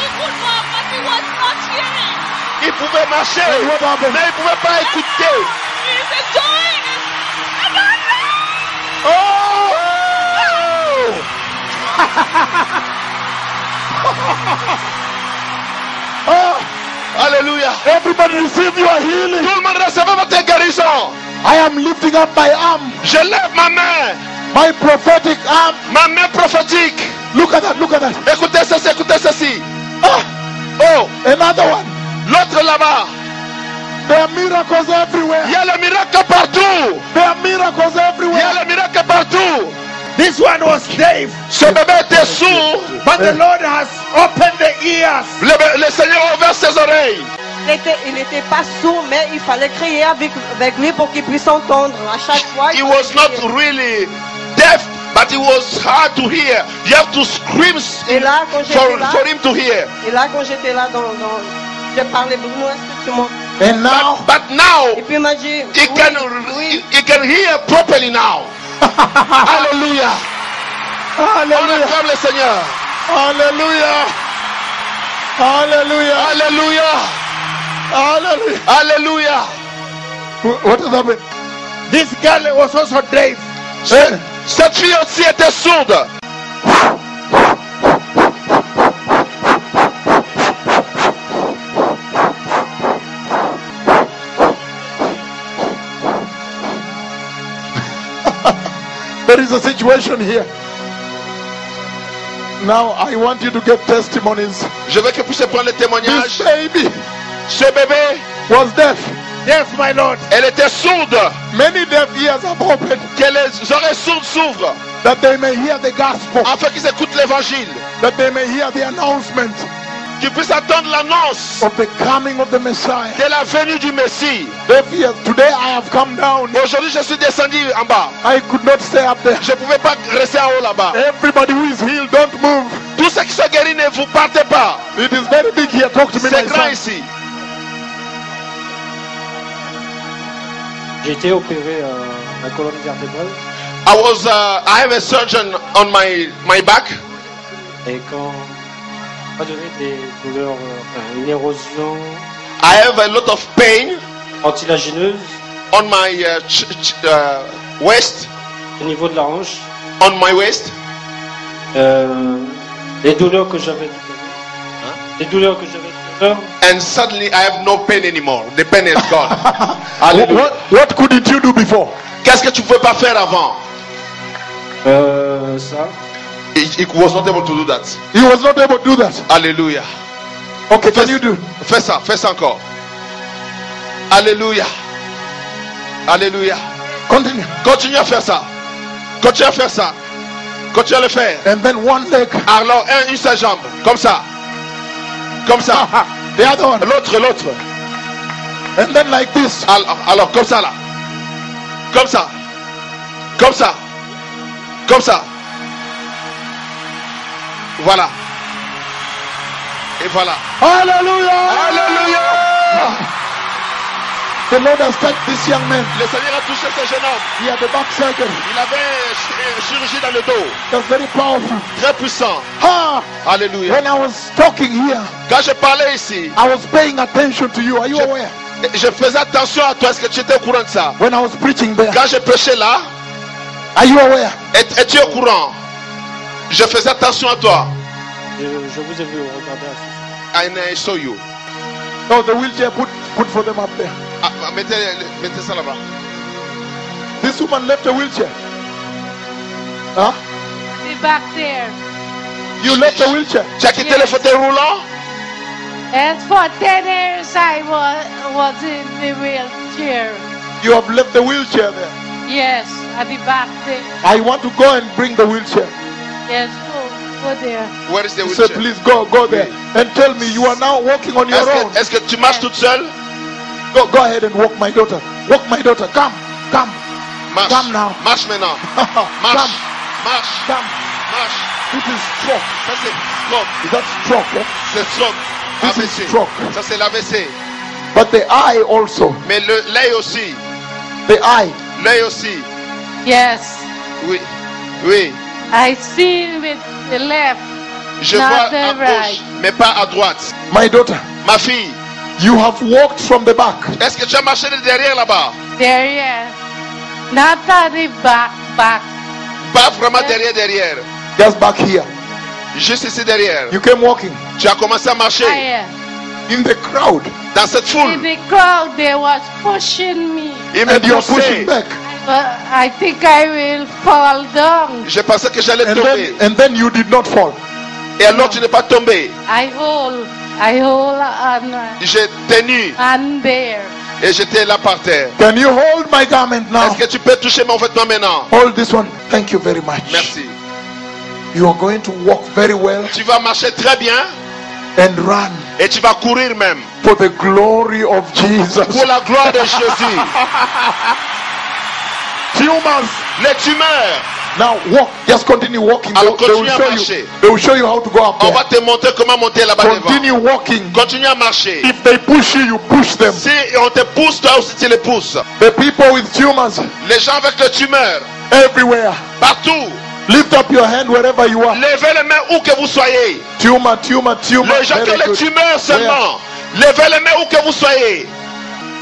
He could walk, but he was not hearing. Il pouvait marcher, Hey, what happened? mais il ne pouvait pas écouter. He's enjoying it. I don't know. Oh! Alléluia. Everybody receive your healing. Tout le monde recevait votre guérison. I am lifting up my arm, Je lève ma main, my prophetic arm. ma main prophétique. Look at that, look at that. Écoutez ceci, écoutez ceci. Ah, Oh, another one. l'autre là-bas. There are miracles everywhere. Il y a le miracle partout. There are miracles Il y a everywhere. le miracle partout. This one was deaf, Ce bébé était sourd. but the Lord has opened the ears. Le Seigneur a ouvert ses oreilles. Il n'était pas sourd, mais il fallait crier avec lui pour qu'il puisse entendre. À chaque fois, He il was fallait not crier. really deaf, but it was hard to hear. You have to scream Et là, quand j'étais là, for him to hear. je parlais, Bruno, est-ce que tu m'entends? And now, But now Et puis il m'a dit, he can hear properly now. Alléluia. On hallelujah, acclame le Seigneur. hallelujah, hallelujah, Alléluia. hallelujah. Alléluia. What has happened? This girl was also deaf. Cette fille aussi était sourde. There is a situation here. Now I want you to get testimonies. Je veux que vous puissiez prendre le This témoignage. baby Ce bébé, was deaf. Yes, my Lord. elle était sourde. Many deaf ears have opened Que les oreilles sourdes s'ouvrent that they may hear the gospel, afin qu'ils écoutent l'évangile. that they may hear the announcement Qu'ils puissent attendre l'annonce of the coming of the Messiah. de la venue du Messie. Deaf ears. Today I have come down. Aujourd'hui, je suis descendu en bas. I could not stay up there. Je ne pouvais pas rester en haut là-bas. Everybody who is healed, don't move. Tous ceux qui sont guéris, ne vous partez pas. It is very big here. Talk to me, C'est my grand son. ici. J'ai été opéré la colonne vertébrale I have a surgeon on my back. et quand on m'a donné des douleurs, une érosion I have a lot of pain antilagineuse on my waist. au niveau de la hanche, On my waist. les douleurs que j'avais tout à l'heure, And suddenly I have no pain anymore. The pain is gone. Hallelujah. What couldn't you do before? Qu'est-ce que tu ne pouvais pas faire avant? ça. He was not able to do that. He was not able to do that. Alléluia. Okay, can you do? Fais ça encore. Alléluia. Alléluia. Continue. Continue à faire ça. Continue à faire ça. Continue à le faire. And then one leg. Alors, une seule jambe. Comme ça. Comme ça. The other one. L'autre. And then like this. Alors, comme ça là. Comme ça. Comme ça. Comme ça. Voilà. Et voilà. Hallelujah. Alléluia. The Lord has touched this young man. Le Seigneur a touché ce jeune homme. He had a back surgery. Il avait chirurgie dans le dos. That's very powerful. Très puissant. Ah, Alléluia. when I was talking here, Quand je parlais ici, I was paying attention to you. Are you aware? je faisais attention à toi. Est-ce que tu étais au courant de ça? When I was preaching there, Quand je prêchais là, are you aware? es-tu au courant? Je faisais attention à toi. Je vous ai vu regarder à And I saw you. No, the wheelchair, put for them up there. Mettez ça là-bas. This woman left a wheelchair. Huh? Be back there. You left a wheelchair. Tu as quitté le fauteuil roulant? And for 10 years I was in the wheelchair. You have left the wheelchair there. Yes, I'll be back there. I want to go and bring the wheelchair. Yes, go there. Where is the He said, wheelchair? please go there. And tell me, you are now walking on your own. Est-ce que tu marches toute seule? Go ahead and walk my daughter. Walk my daughter. Come. Come. Marche. Come now. Marche maintenant. Come. Marche. Marche. Come. Marche. This is stroke. Ça c'est stroke. Is that stroke? Eh? C'est stroke. This is AVC. stroke. Ça c'est l'AVC. But the eye also. Mais l'œil aussi. The eye. L'œil aussi. Yes. Oui. Oui. I see with the left. Je Not vois the à right. gauche, mais pas à droite. My daughter, Ma fille, you have walked from the back. est-ce que tu as marché de derrière là-bas? There, yes. Not at the back. Pas vraiment derrière. Just back here. Juste ici derrière. You came walking Tu as commencé à marcher in the crowd. dans cette In foule. the crowd, they was pushing me. Il me And you're poussait. pushing back. But I think I will fall down. Je pensais que j'allais tomber. And then you did not fall. Et alors tu n'es pas tombé. I hold J'ai tenu on there. et j'étais là par terre. Can you hold my garment now? Est-ce que tu peux toucher mon vêtement maintenant? Hold this one. Thank you very much. Merci. You are going to walk very well Tu vas marcher très bien and run et tu vas courir même. for the glory of Jesus. Pour la gloire de Jésus. Tumors. Les tumeurs. Now walk. Just continue walking. Alors, They will continue à show marcher. you. They will show you how to go up On there. va te montrer comment monter là-bas devant. Continue walking. Continue à marcher. If they push you, you push them. Si on te pousse, toi aussi tu les pousses. The people with tumors Les gens avec le tumeur, everywhere. partout. Lift up your hand wherever you are. Levez les mains où que vous soyez. Tumor. Les gens qui ont Very les good. tumeurs seulement. Levez les mains où que vous soyez.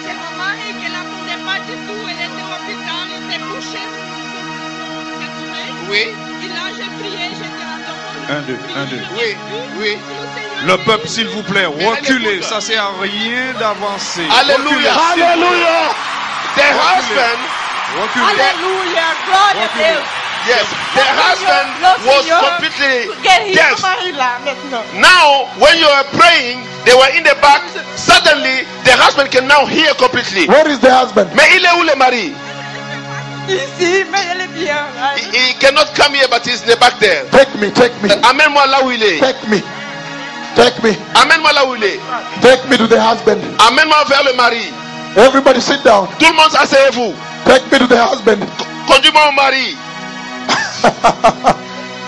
C'est mon mari qui n'entendait pas du tout. Elle était au hôpital, elle était couchée sur cette main. Oui, Et là, j'ai prié, j'étais à Un, deux, un, deux. oui, oui. Le peuple, s'il vous plaît, reculez. Ça sert à rien d'avancer. Alléluia. Reculez, s'il vous plaît. Alléluia. Their husband, Reculez. Alléluia, gloire à Dieu. yes, their husband was completely Guéris deaf. mon mari là maintenant. Now, when you are praying, they were in the back. Suddenly, the husband can now hear completely. Where is the husband? Mais il est où le mari? Ici, mais elle est bien. He cannot come here, but he's in the back there. Take me. Amène-moi là où il est. Take me. Take me. Amène-moi là où il est. Take me to the husband. Amène-moi vers le mari. Everybody sit down. Tout le monde, asseyez-vous. Take me to the husband. Conduis-moi au mari.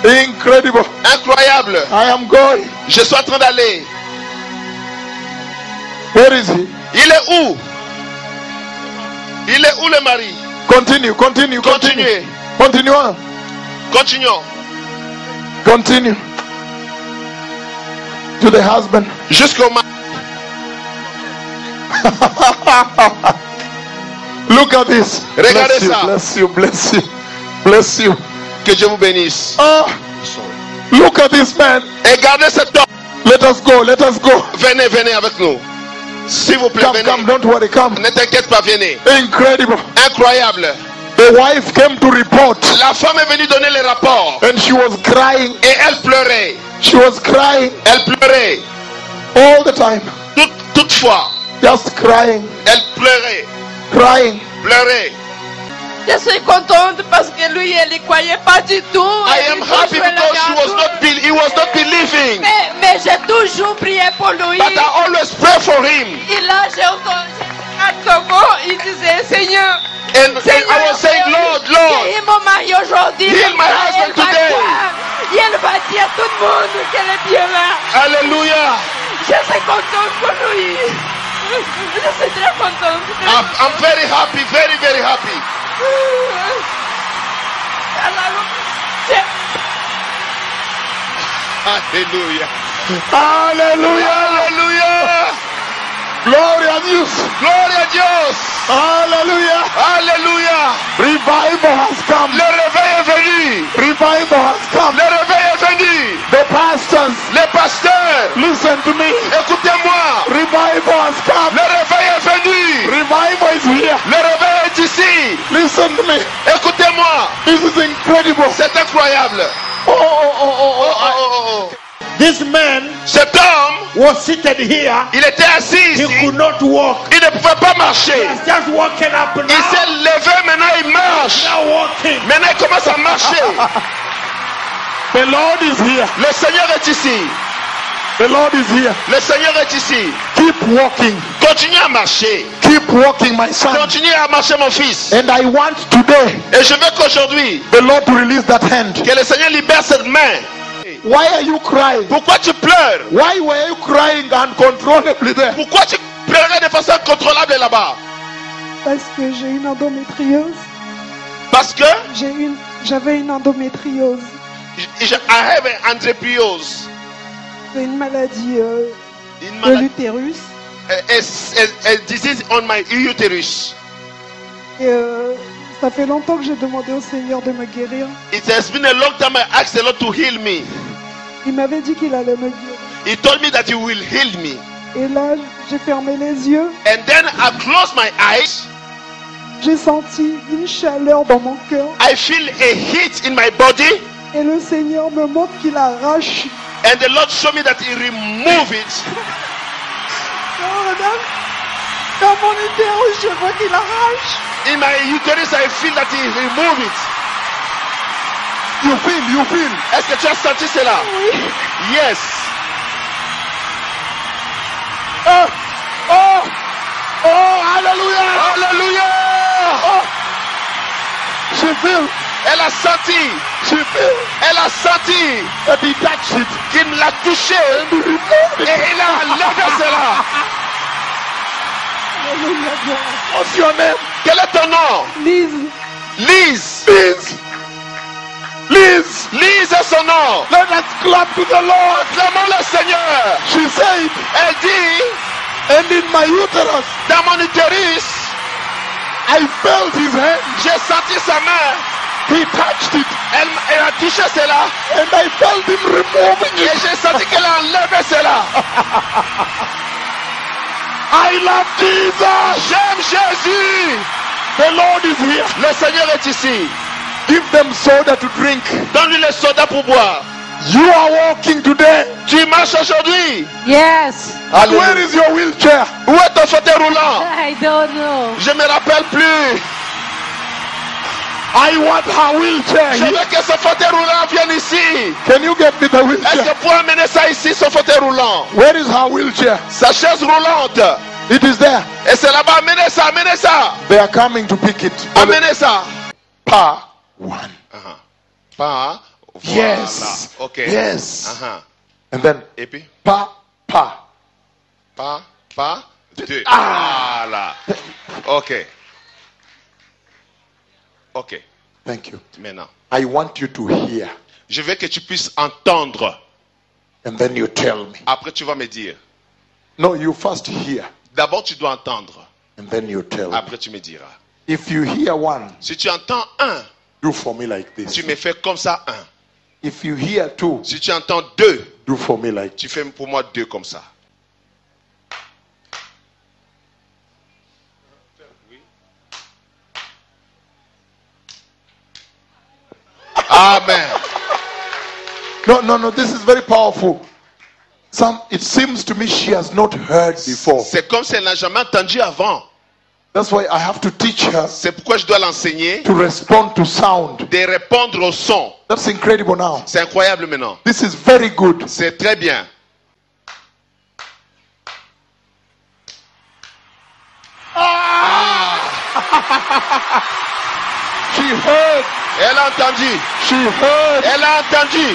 Incredible. Incroyable. I am going. Je suis en train d'aller. Where is he? Il est où? Il est où le mari? Continue. Continuez. Continue on. Continuons. Continue. To the husband. Jusqu'au mari. Look at this. Regardez Bless you, ça. bless you, bless you, bless you. Que Dieu vous bénisse. Oh, look at this man. Et gardez cet homme. Let us go. Let us go. Venez avec nous. S'il vous plaît, Come, venez. come. Don't worry. Come. Ne t'inquiète pas, venez. Incredible. Incroyable. The wife came to report, La femme est venue donner les rapports. and she was crying. Et elle pleurait. She was crying Elle pleurait. all the time. Toutefois, Just crying, elle pleurait. crying. Pleurait. Je suis contente parce que lui, elle ne croyait pas du tout. I am happy because he was not believing. Mais j'ai toujours prié pour lui. But I always pray for him. Et là, j'ai entendu sa voix. Il disait, Seigneur, And I was saying, Lord, guéris mon mari aujourd'hui. Heal my husband Elle va today. croire. Et elle va dire à tout le monde qu'elle est bien là. Alléluia. Je suis contente pour lui. Je suis très contente. I'm very happy, very, very happy. Alléluia. Hallelujah. Alléluia. Gloria a Dios. Gloria a Dios. Hallelujah. Alléluia. Revival has come. Le réveil est venu. Revival has come. Le réveil est venu. The pastors, Les pasteurs, listen to me. écoutez-moi. Revival has come. Le réveil est venu. Revival is here. Le réveil est ici. Listen to me. Écoutez-moi. This is incredible. C'est incroyable. This man Cet homme, was seated here. il était assis He ici. could not walk. Il ne pouvait pas marcher. He's just walking up Il now. s'est levé, maintenant il marche. Now walking. Maintenant il commence à marcher. The Lord is here. Le Seigneur est ici. The Lord is here. Le Seigneur est ici. Keep walking. Continue à marcher. Keep walking, my son. Continue à marcher, mon fils. And I want today Et je veux qu'aujourd'hui, the Lord to release that hand. que le Seigneur libère cette main. Why are you crying? Pourquoi tu pleures? Why were you crying uncontrollably there? Pourquoi tu pleurais de façon incontrôlable là-bas? Parce que j'ai une endométriose. Parce que J'avais une endométriose. I have an endometriose. C'est une maladie Une de maladie. l'utérus. A disease on my uterus. Et ça fait longtemps que j'ai demandé au Seigneur de me guérir. It has been a long time I asked the Lord to heal me. Il m'avait dit qu'il allait me guérir. He told me that he will heal me. Et là, j'ai fermé les yeux. And then I closed my eyes. J'ai senti une chaleur dans mon cœur. I feel a heat in my body. Et le Seigneur me montre qu'il arrache. And the Lord showed me that he removed it. Dans mon utérus, je vois qu'il arrache. In my uterus, I feel that he removed it. You feel. Est-ce que tu as senti cela? Oui. Yes. Oh, hallelujah. Hallelujah. Oh. She feel. Elle a senti. She feel. Elle a senti That he touched it. qu'il l'a touché. Et il a enlevé cela. What's your name? Quel est ton nom? Lise. Lise. Liz. Lise est son nom. Let us clap to the Lord. Acclamons le Seigneur. She said, Elle dit, and in my uterus, dans mon utérus, I felt his hand. j'ai senti sa main. He touched it. Elle a touché cela. And I felt him removing Et it. j'ai senti qu'elle a enlevé cela. I love Jesus. J'aime Jésus. The Lord is here. Le Seigneur est ici. Give them soda to drink. Donne-lui le soda pour boire. You are walking today. Tu marches aujourd'hui. Yes. And where is your wheelchair? Où est ton fauteuil roulant? I don't know. Je me rappelle plus. I want her wheelchair. Je veux que ce fauteuil roulant vienne ici. Can you get me the Est-ce que wheelchair? tu peux amener ça ici, ce fauteuil roulant? Where is her wheelchair? Sa chaise roulante. It is there. Et c'est là-bas. Amenez ça, amenez ça. They are coming to pick it. Amenez ça. Pa one. Pas. Yes. Voilà. Ok. Yes. Uh-huh. And then Et puis, pa. pas, deux. Voilà. Ok. Ok. Thank you. Maintenant, I want you to hear. je veux que tu puisses entendre. And then you tell me. Après, tu vas me dire. No, you first hear. D'abord, tu dois entendre. And then you tell me. Après, tu me diras. If you hear one, Si tu entends un, do for me like this. tu me fais comme ça un. If you hear two, Si tu entends deux, do for me like tu fais pour moi deux comme ça. Amen. No, this is very powerful. It seems to me she has not heard before. C'est comme si elle n'a jamais entendu avant. That's why I have to teach her C'est pourquoi je dois l'enseigner to respond to sound. de répondre au son. That's incredible now. C'est incroyable maintenant. This is very good. C'est très bien. She heard. Elle a entendu. She heard. Elle a entendu.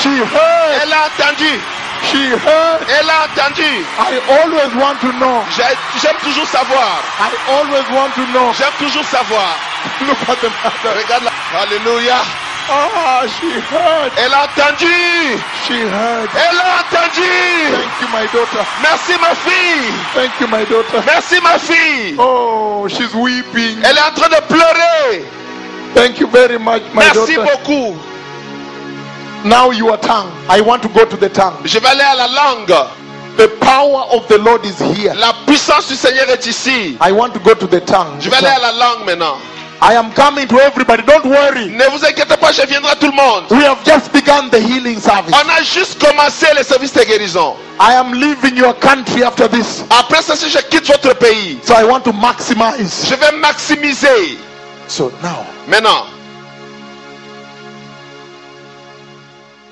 She heard. Elle a entendu. She heard. Elle a entendu. I always want to know. J'aime toujours savoir. I always want to know. J'aime toujours savoir. Look at the mother. Regarde là. Alléluia. She heard. Elle a entendu. She heard. Elle a entendu. Thank you, my daughter. Merci ma fille. Thank you, my daughter. Merci ma fille. Oh, she's weeping. Elle est en train de pleurer. Thank you very much, my Merci daughter. beaucoup. Now your tongue. I want to go to the tongue. Je vais aller à la langue. The power of the Lord is here. La puissance du Seigneur est ici. I want to go to the tongue. Je vais aller à la langue maintenant. I am coming to everybody. Don't worry. Ne vous inquiétez pas, je viendrai à tout le monde. We have just begun the healing service. On a juste commencé le service de guérison. I am leaving your country after this. Après ceci, je quitte votre pays. So I want to maximize. Je vais maximiser. So now, Maintenant,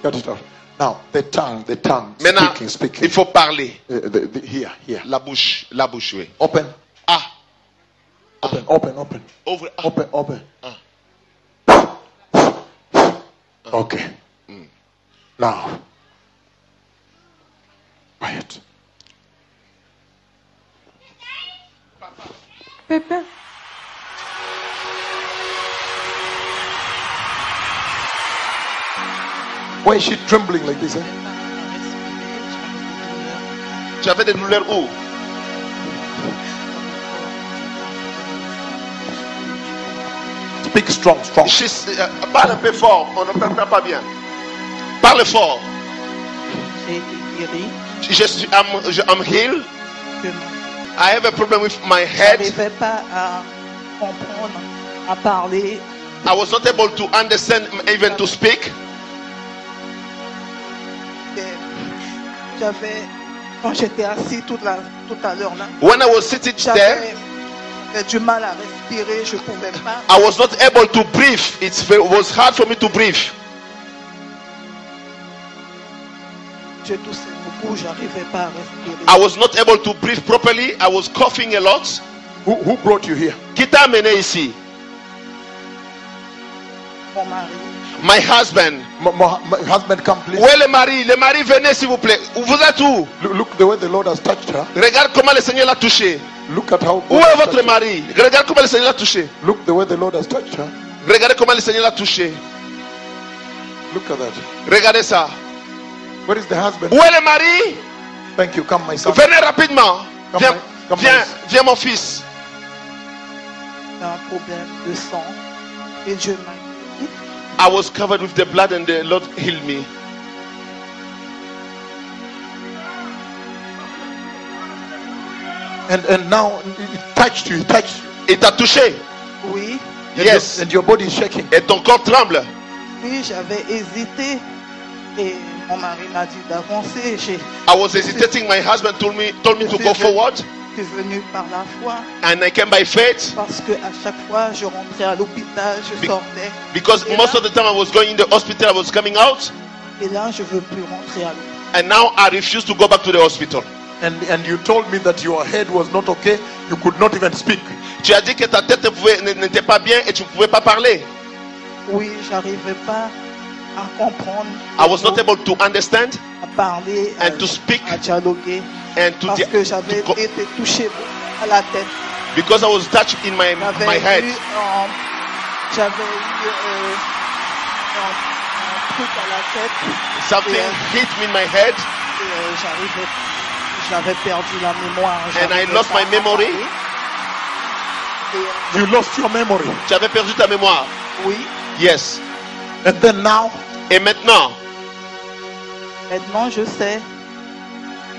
cut it off. Now, the tongue, Maintenant, speaking. il faut parler. Here. La bouche, oui. Open. Ah. Open. Ouvre. Ah. Open. Okay. Now. Quiet. Pépé. Why is she trembling like this? Tu avais des douleurs où? Speak strong. Parle un peu fort, on n'entend pas bien. Parle fort. J'ai été guéri. I'm healed. I have a problem with my Je head. n'arrivais pas à comprendre, à parler. I was not able to understand, even to speak. Quand j'étais assis tout à l'heure là, When I was sitting there, j'avais du mal à respirer, je ne pouvais pas. I was not able to breathe. It was hard for me to breathe. Je toussais beaucoup, je n'arrivais pas à respirer. I was not able to breathe properly. I was coughing a lot. Who brought you here? Qui t'a amené ici? Mon mari. My husband. My husband, come please. Où est le mari? Le mari, venez s'il vous plaît. Vous êtes où? Look the way the Lord has touched her. Regarde comment le Seigneur l'a touché. Look at how. Où est votre mari? Regarde comment le Seigneur l'a touché. Look the way the Lord has touched her. Regardez comment le Seigneur l'a touché. Look at that. Regardez ça. Where is the husband? Où est le mari? Thank you. Come, my son. Venez rapidement. Come, Viens mon fils. J'ai un problème de sang et Dieu m'a guéri. I was covered with the blood and the Lord healed me. And now it touched you. Il t'a touché. Oui. Yes. And your body is shaking. Et ton corps tremble. Oui, j'avais hésité et mon mari m'a dit d'avancer. I was hesitating. My husband told me to go forward. Je suis venu par la foi. And I came by faith. Parce que à chaque fois je rentrais à l'hôpital, je sortais. Because most of the time I was going in the hospital, I was coming out. Et là, je veux plus rentrer à l'hôpital. And now I refuse to go back to the hospital. And you told me that your head was not okay. You could not even speak. Tu as dit que ta tête n'était pas bien et tu ne pouvais pas parler. Oui, j'arrivais pas à comprendre. I was not able to understand. À parler, and to speak. À dialoguer. And to parce que j'avais été touché à la tête. Because I was touched in my head. J'avais eu un truc à la tête. Something hit me in my head. J'avais perdu la mémoire. And I lost my memory. You lost your memory. Tu avais perdu ta mémoire. Oui. Yes. And then now. Et maintenant. Maintenant je sais.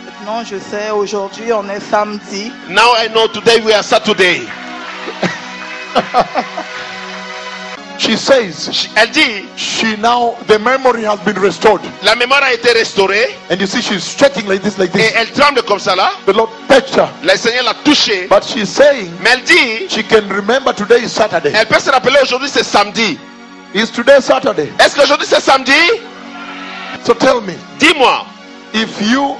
Maintenant je sais. Aujourd'hui on est samedi. Now I know today we are Saturday. She says, elle dit, the memory has been restored. La mémoire a été restaurée. And you see she's shaking like this. Et elle tremble comme ça là. The Lord touched her. Le Seigneur l'a touchée. But she's saying, mais elle dit, she can remember today is Saturday. Elle peut se rappeler aujourd'hui c'est samedi. Is today Saturday? Est-ce qu'aujourd'hui c'est samedi? So tell me. Dis-moi. If you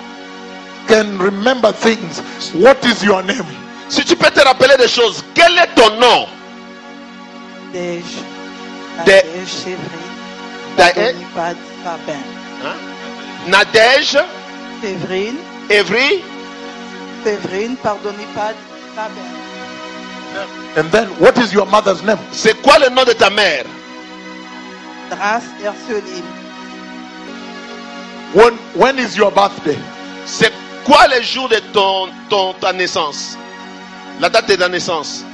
can remember things, what is your name? Si tu peux te rappeler des choses, quel est ton nom? Nadège Séverine. Nadège. Séverine. Evry. Séverine Pardonipad Sabin. And then what is your mother's name? C'est quoi le nom de ta mère? Drace Ursuline. When is your birthday? C'est quoi le jour de ta naissance? La date de ta naissance.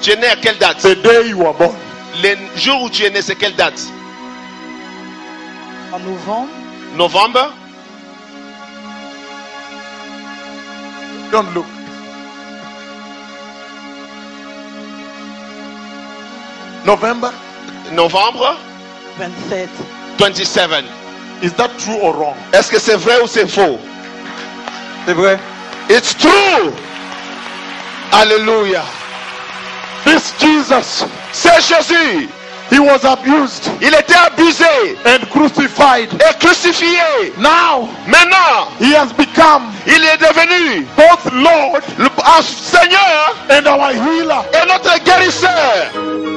Tu es né à quelle date? The day you were born. Le jour où tu es né, c'est quelle date? En novembre. Novembre? Don't look. November? Novembre? 27. 27. Is that true or wrong? Est-ce que c'est vrai ou c'est faux? C'est vrai. It's true. Alléluia. This Jesus, c'est Jésus, He was abused Il était abusé and crucified. et crucifié. Now Maintenant, he has become il est devenu both Lord un Seigneur and our healer. et notre guérisseur.